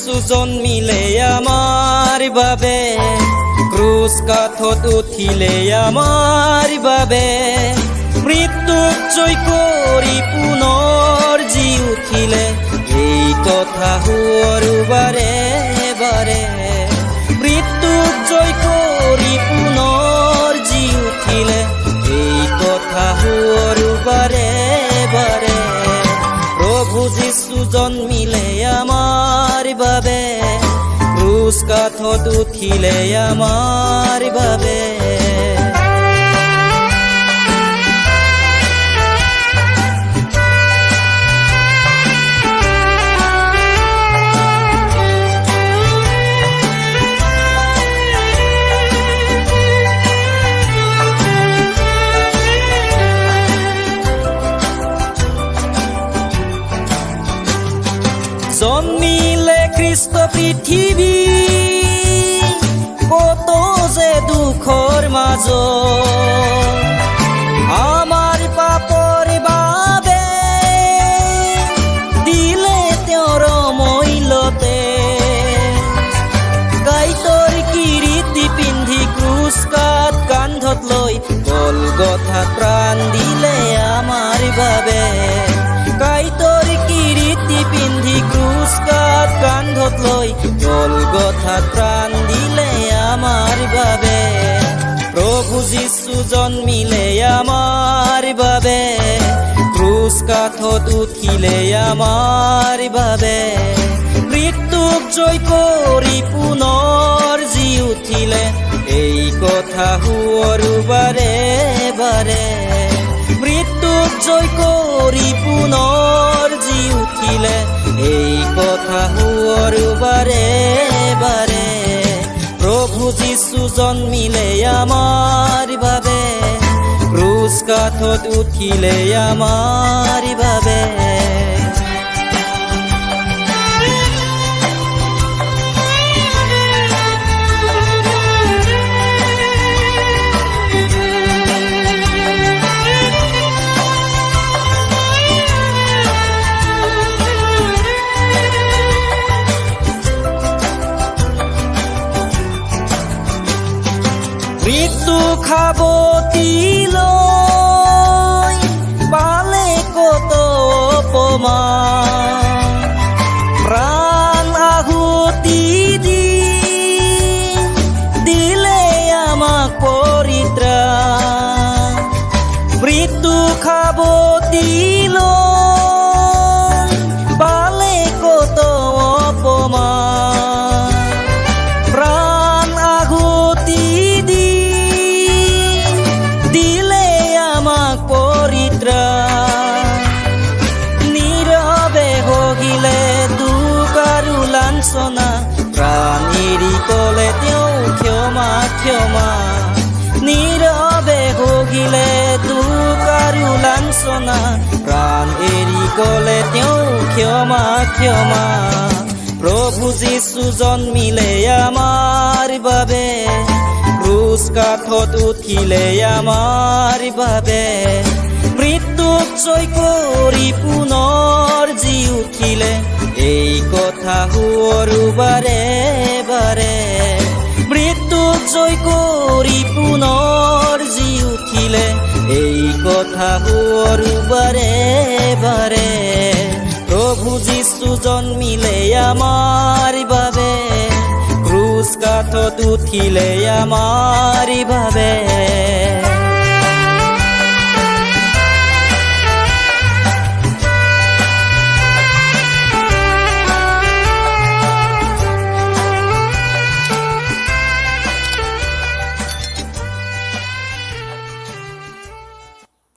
যীশু জন্মিলে আমাৰ বাবে, ক্ৰুচ কাঠত উঠিলে আমাৰ বাবে, মৃত্যুক জয় কৰি পুনৰ জি উঠিলে, এই কথা শুনো বাৰে বাৰে। মৃত্যুক জয় কৰি পুনৰ জি উঠিলে, এই কথা শুনো বাৰে বাৰে। প্ৰভু যীশু জন্মিলে আমাৰ বাবে, ক্ৰুচ কাঠত উঠিলে আমাৰ বাবে। জন্মিলে খ্ৰীষ্ট পৃথিৱী, কত যে দুখৰ মাজত, আমাৰ পাপৰ বাবে দিলে তেওঁৰ মূল্যতে। কাইটৰ কিৰীতি পিন্ধি ক্ৰুচ কাঠ কান্ধত লৈ, গলগথাত প্ৰাণ দিলে আমাৰ বাবে। কাইটৰ কিৰীতি পিন্ধি ক্ৰুচ কাঠ কান্ধত লৈ, গলগথাত প্ৰাণ দিলে আমাৰ বাবে। প্ৰভু যীশু জন্মিলে আমাৰ বাবে, ক্ৰুচ কাঠত উঠিলে আমাৰ বাবে, মৃত্যুক জয় কৰি পুনৰ জি উঠিলে, এই কথা শুনো বাৰে বাৰে। মৃত্যুক জয় কৰি পুনৰ জি উঠিলে, এই কথা শুনো বাৰে বাৰে। প্ৰভু যীশু জন্মিলে আমাৰ বাবে, ক্ৰুচ কাঠত উঠিলে আমাৰ বাবে। মৃত্যু খাবতি লৈ পালে কত অপমান, প্ৰাণ আহুতি দি দিলে আমাক পৰিত্ৰাণ। মৃত্যু খাবতি লৈ পালে কত অপমান, প্ৰাণ আহুতি দি দিলে আমাক পৰিত্ৰাণ। নীৰৱে ভুগিলে দুখ আৰু লাঞ্ছনা, প্ৰাণ এৰি ক'লে তেওঁ ক্ষমা ক্ষমা। নীৰৱে ভুগিলে দুখ আৰু লাঞ্ছনা, প্ৰাণ এৰি ক'লে তেওঁ ক্ষমা ক্ষমা। প্ৰভু যীশু জন্মিলে আমাৰ বাবে, ক্ৰুচ কাঠত উঠিলে আমাৰ বাবে, মৃত্যুক জয় কৰি পুনৰ জি উঠিলে, এই কথা শুনো বাৰে বাৰে। মৃত্যুক জয় কৰি পুনৰ জি উঠিলে, এই কথা শুনো বাৰে বাৰে। প্ৰভু যীশু জন্মিলে আমাৰ বাবে, ক্ৰুচ কাঠত উঠিলে আমাৰ বাবে।